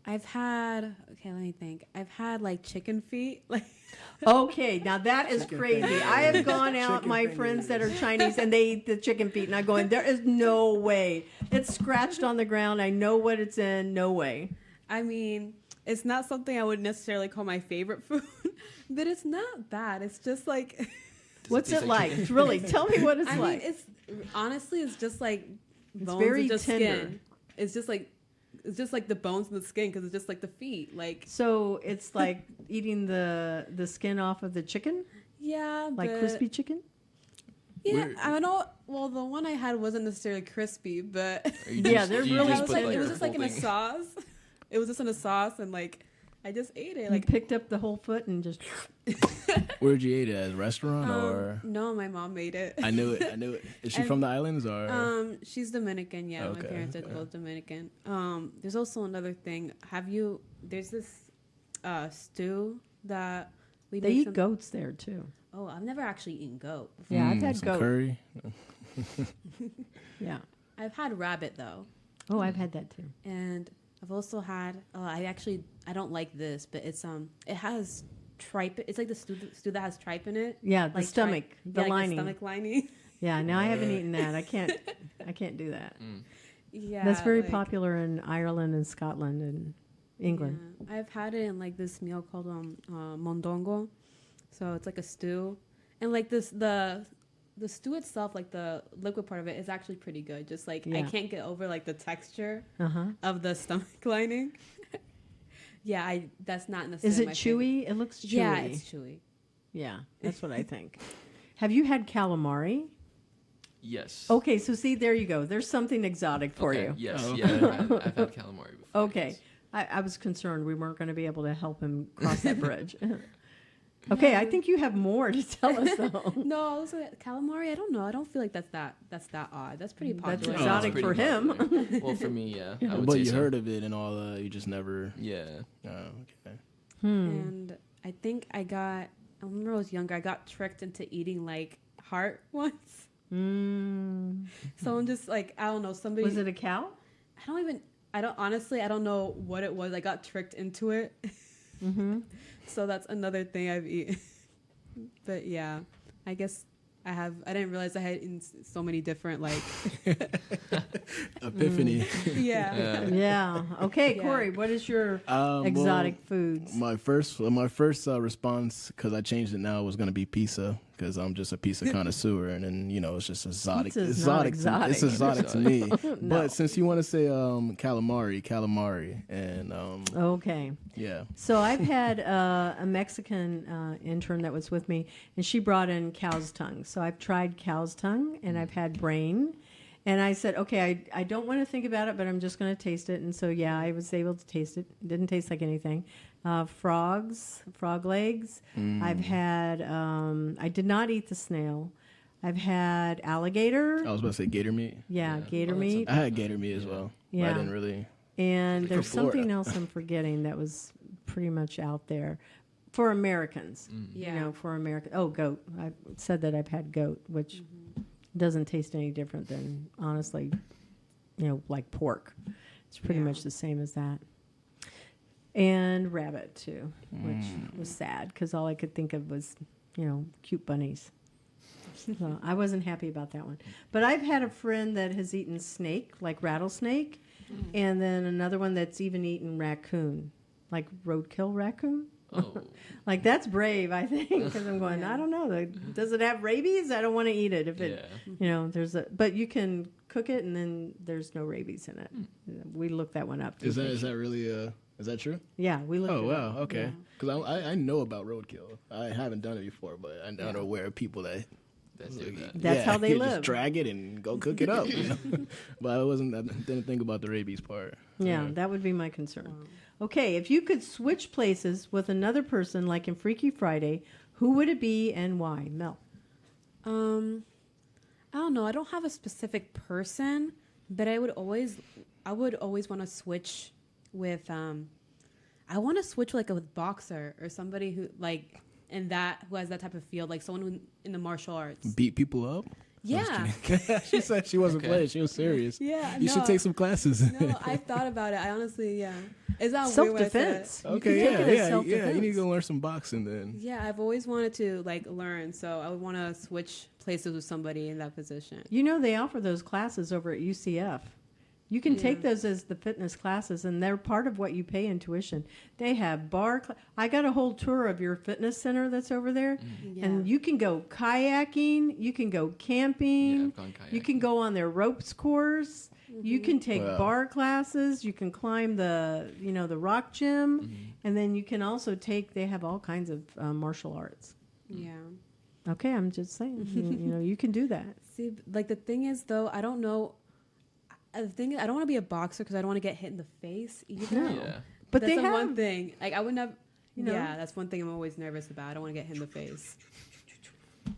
B: I've had, okay, let me think. I've had like chicken feet. Like,
C: Okay, now that is
D: Chicken
C: crazy.
D: fingers.
C: I have gone out,
D: Chicken
C: my friends that are Chinese, and they eat the chicken feet, and I'm going, there is no way. It's scratched on the ground. I know what it's in. No way.
B: I mean, it's not something I would necessarily call my favorite food, but it's not bad. It's just like,
C: What's
A: taste
C: it
A: like
C: like? Really, tell me what it's
B: I
C: like.
B: mean, it's honestly, it's just like bones
C: very
B: and just
C: tender.
B: skin. It's just like the bones and the skin because it's just like the feet. Like,
C: So it's like eating the skin off of the chicken,
B: yeah,
C: like
B: but,
C: crispy chicken.
B: Yeah, I know. Well, the one I had wasn't necessarily crispy, but
A: Or you
C: Yeah,
A: just-
C: they're
A: do you
C: really
A: just
B: it was,
A: put,
B: like, it was
A: the
B: just like in
A: full
B: a
A: thing?
B: sauce. It was just in a sauce, and like I just ate it.
C: You
B: Like,
C: picked up the whole foot and just.
D: Where'd you eat it? At a restaurant or?
B: no, my mom made it.
D: I knew it. I knew it. Is she
B: And-
D: from the islands or?
B: She's Dominican. Yeah,
D: Okay,
B: my parents are
D: okay.
B: both Dominican. There's also another thing. There's this stew that we
C: They
B: make
C: eat goats there too.
B: Oh, I've never actually eaten goat before.
C: Yeah, I've had
D: some
C: goat.
D: curry.
C: Yeah.
B: I've had rabbit though,
C: Oh, I've had that too.
B: and I've also had. I don't like this, but it has tripe. It's like the stew that has tripe in it.
C: Yeah, the
B: Like
C: stomach, the
B: like
C: lining.
B: The stomach lining.
C: Yeah, now I haven't eaten that. I can't do that.
B: Yeah,
C: That's very
B: like-
C: popular in Ireland and Scotland, and England.
B: Yeah. I've had it in like this meal called mondongo. So it's like a stew. And like the stew itself, like the liquid part of it is actually pretty good. Just like I can't get over like the texture of the stomach lining. Yeah, that's not necessarily
C: Is it
B: my
C: chewy?
B: favorite.
C: It looks chewy.
B: Yeah, it's chewy.
C: Yeah, that's what I think. Have you had calamari?
A: Yes.
C: Okay, so see, there you go. There's something exotic for
A: Okay,
C: you.
A: Yes.
D: Oh,
A: Yeah.
D: okay.
A: I've had calamari before.
C: Okay.
A: yes.
C: I was concerned we weren't going to be able to help him cross that bridge. Okay, I think you have more to tell us, though.
B: No, also, calamari. I don't know. I don't feel like that's that odd. That's pretty
C: That's
B: popular.
C: exotic
A: it's
C: for
A: pretty
C: him.
A: popular. Well, for me, yeah. I would
D: But
A: say
D: you
A: so.
D: heard of it and all that. You just never.
A: Yeah.
D: Oh, okay.
B: And I think I remember when I was younger, I got tricked into eating like heart once. Someone just like, I don't know, somebody.
C: Was it a cow?
B: I don't know what it was. I got tricked into it. So that's another thing I've eaten. But yeah, I guess I didn't realize I had eaten so many different like.
D: Epiphany.
B: Yeah.
C: Yeah. Okay,
B: Yeah.
C: Corey, what is your
D: Well,
C: exotic foods?
D: My first response, because I changed it now, was going to be pizza, because I'm just a pizza connoisseur, and then it's just exotic.
C: Pizza's not exotic.
D: It's exotic to me.
C: No.
D: But since you want to say calamari, and
C: Okay.
D: yeah,
C: So I've had a Mexican intern that was with me, and she brought in cow's tongue. So I've tried cow's tongue, and I've had brain. And I said, okay, I don't want to think about it, but I'm just going to taste it. And so, yeah, I was able to taste it. Didn't taste like anything. Frog legs. I've had, I did not eat the snail. I've had alligator.
D: I was about to say gator meat.
C: Yeah, gator
A: Oh, that's
C: meat.
D: I had gator meat as well. But
C: Yeah.
D: I didn't really.
C: And there's
D: Florida.
C: something else I'm forgetting that was pretty much out there for Americans.
B: Yeah.
C: You know, for American. Oh, goat. I said that I've had goat, which doesn't taste any different than, honestly, like pork. It's pretty much the same as that. And rabbit, too, which was sad because all I could think of was, cute bunnies. So I wasn't happy about that one. But I've had a friend that has eaten snake, like rattlesnake, and then another one that's even eaten raccoon, like roadkill raccoon.
A: Oh.
C: Like, that's brave, I think, because I'm going, I don't know. Does it have rabies? I don't want to eat it. If it, but you can cook it and then there's no rabies in it. We looked that one up.
D: Is that really is that true?
C: Yeah, we looked
D: Oh
C: it up.
D: wow, okay. Because I know about roadkill. I haven't done it before, but I'm not aware of people that.
C: That's how they live.
D: Just drag it and go cook it up. But I didn't think about the rabies part.
C: Yeah, that would be my concern. Okay, if you could switch places with another person, like in Freaky Friday, who would it be and why? Mel.
B: I don't know. I don't have a specific person, but I would always want to switch with I want to switch like with boxer or somebody who like who has that type of field, like someone who, in the martial arts.
D: Beat people up?
B: Yeah.
D: She said she wasn't playing. She was serious.
B: Yeah.
D: You should take some classes.
B: No, I've thought about it. I honestly, it's not
C: Self-defense.
B: weird.
D: Okay,
C: You can take it as
D: yeah.
C: self-defense.
D: You need to go learn some boxing then.
B: Yeah, I've always wanted to like learn, so I would want to switch places with somebody in that position.
C: They offer those classes over at UCF. You can take those as the fitness classes, and they're part of what you pay in tuition. They have I got a whole tour of your fitness center that's over there, and you can go kayaking, you can go camping,
A: Yeah, I've gone kayaking.
C: you can go on their ropes course, you can take bar classes, you can climb the rock gym, and then you can also they have all kinds of martial arts.
B: Yeah.
C: Okay, I'm just saying, you can do that.
B: See, like the thing is though, I don't know. The thing is, I don't want to be a boxer because I don't want to get hit in the face either.
C: No.
A: Yeah.
C: But
B: that's
C: they have
B: one thing. Like I wouldn't have.
C: know.
B: Yeah, that's one thing I'm always nervous about. I don't want to get hit in the face.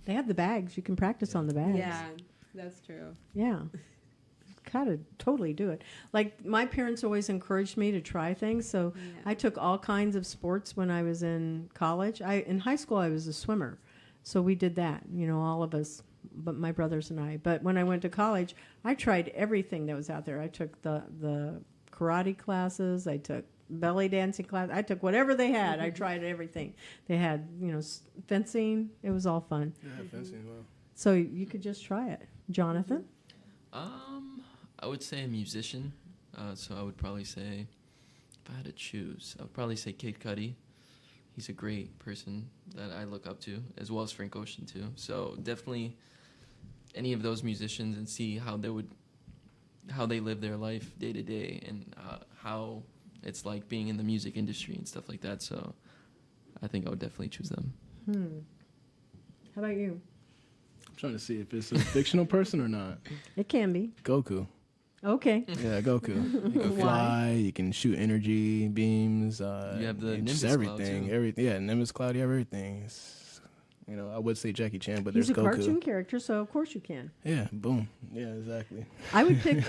C: They have the bags. You can practice on the bags.
B: Yeah, that's true.
C: Yeah. Gotta totally do it. Like, my parents always encouraged me to try things, so I took all kinds of sports when I was in college. In high school, I was a swimmer, so we did that, all of us, but my brothers and I. But when I went to college, I tried everything that was out there. I took the karate classes, I took belly dancing class, I took whatever they had. I tried everything. They had, fencing. It was all fun.
D: Yeah, fencing. Wow.
C: So you could just try it. Jonathan?
A: I would say a musician. So I would probably say If I had to choose, I would probably say Kid Cudi. He's a great person that I look up to, as well as Frank Ocean too. So definitely any of those musicians, and see how they live their life day to day, and how it's like being in the music industry and stuff like that. So I think I would definitely choose them.
C: How about you?
D: I'm trying to see if it's a fictional person or not.
C: It can be.
D: Goku.
C: Okay.
D: Yeah, Goku. You can fly. You can shoot energy beams.
A: You have the
D: just
A: Nimbus
D: everything.
A: Cloud, too.
D: Everything. Yeah, Nimbus Cloud. You have everything. I would say Jackie Chan, but
C: He's a
D: there's Goku.
C: cartoon character, so of course you can.
D: Yeah. Boom. Yeah. Exactly.
C: I would pick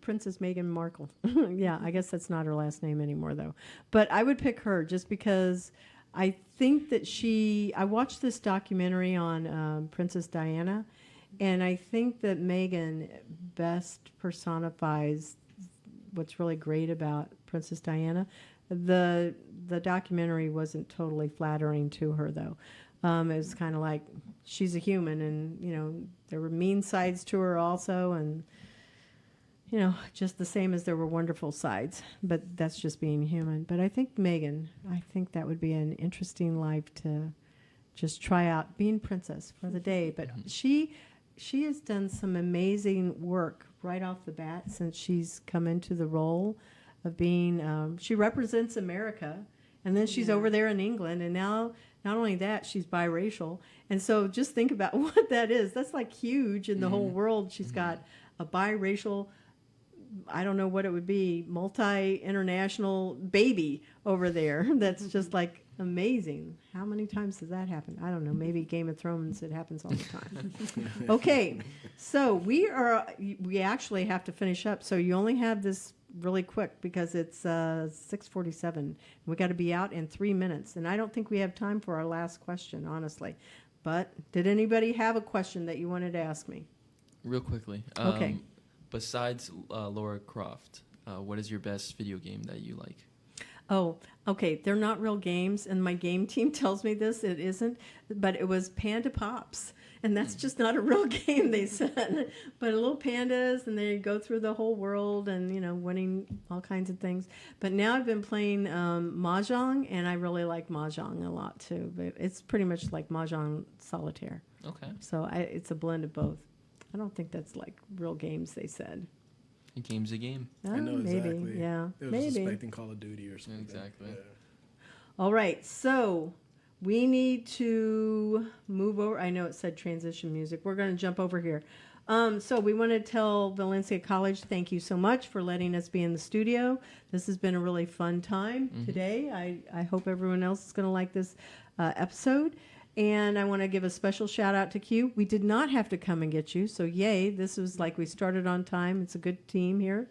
C: Princess Meghan Markle. Yeah, I guess that's not her last name anymore, though. But I would pick her just because I think that I watched this documentary on Princess Diana, and I think that Meghan best personifies what's really great about Princess Diana. The documentary wasn't totally flattering to her, though. It was kind of like she's a human, and there were mean sides to her also, and just the same as there were wonderful sides. But that's just being human. But I think Meghan, that would be an interesting life to just try out being princess for the day. But she has done some amazing work right off the bat since she's come into the role of being. She represents America, and then she's over there in England, and now not only that, she's biracial. And so just think about what that is. That's like huge in the whole world. She's got a biracial, I don't know what it would be, multi-international baby over there. That's just like amazing. How many times does that happen? I don't know. Maybe Game of Thrones, it happens all the time. Okay, so we actually have to finish up. So you only have this really quick because it's 6:47. We got to be out in 3 minutes, and I don't think we have time for our last question, honestly. But did anybody have a question that you wanted to ask me?
A: Real quickly.
C: Okay.
A: Besides Lara Croft, what is your best video game that you like?
C: Oh, okay. They're not real games, and my game team tells me this. It isn't, but it was Panda Pops, and that's just not a real game, they said. But little pandas, and they go through the whole world and, winning all kinds of things. But now I've been playing Mahjong, and I really like Mahjong a lot, too. But it's pretty much like Mahjong Solitaire.
A: Okay.
C: So it's a blend of both. I don't think that's like real games, they said.
A: A game's a game.
D: I know
C: maybe,
D: exactly.
C: yeah,
D: It was
C: maybe.
D: expecting Call of Duty or something.
A: Exactly.
D: Yeah.
C: All right, so we need to move over. I know it said transition music. We're going to jump over here. So we want to tell Valencia College thank you so much for letting us be in the studio. This has been a really fun time today. I hope everyone else is going to like this episode. And I want to give a special shout out to Q. We did not have to come and get you, so yay. This was like we started on time. It's a good team here.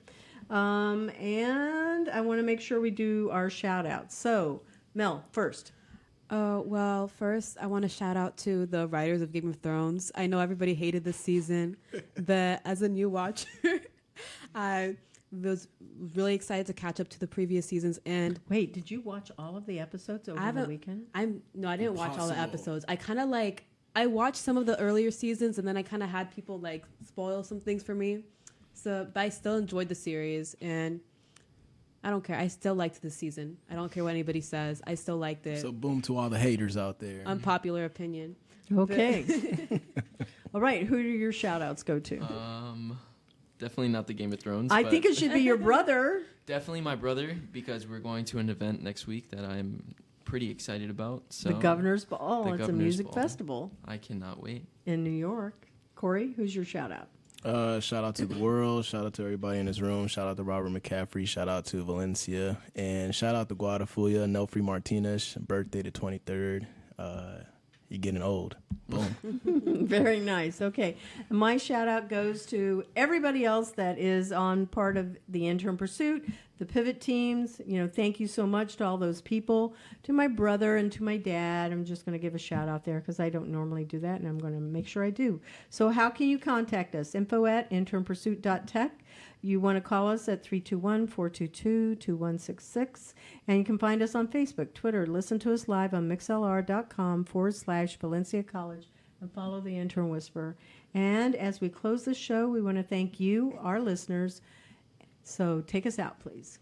C: And I want to make sure we do our shout outs. So, Mel, first.
B: Well, first, I want to shout out to the writers of Game of Thrones. I know everybody hated this season, but as a new watcher, I was really excited to catch up to the previous seasons. And
C: wait, did you watch all of the episodes over the weekend?
B: I didn't watch all the episodes. I kind of I watched some of the earlier seasons, and then I kind of had people spoil some things for me. But I still enjoyed the series, and I don't care. I still liked this season. I don't care what anybody says. I still liked it.
D: So boom to all the haters out there.
B: Unpopular opinion.
C: Okay. All right. Who do your shout outs go to?
A: Definitely not the Game of Thrones.
C: I think it should be your brother.
A: Definitely my brother, because we're going to an event next week that I'm pretty excited about. So
C: the Governor's Ball.
A: The
C: It's
A: Governor's
C: a music
A: Ball.
C: festival.
A: I cannot wait.
C: In New York. Corey, who's your shout out?
D: Shout out to the world. Shout out to everybody in this room. Shout out to Robert McCaffrey. Shout out to Valencia. And shout out to Guadafuya, Nelfrey Martinez, birthday the 23rd. You're getting old. Boom.
C: Very nice. Okay. My shout out goes to everybody else that is on part of the Intern Pursuit, the pivot teams. Thank you so much to all those people, to my brother and to my dad. I'm just going to give a shout out there because I don't normally do that, and I'm going to make sure I do. So how can you contact us? info@internpursuit.tech. You want to call us at 321-422-2166. And you can find us on Facebook, Twitter. Listen to us live on mixlr.com/Valencia College and follow the Intern Whisperer. And as we close the show, we want to thank you, our listeners. So take us out, please.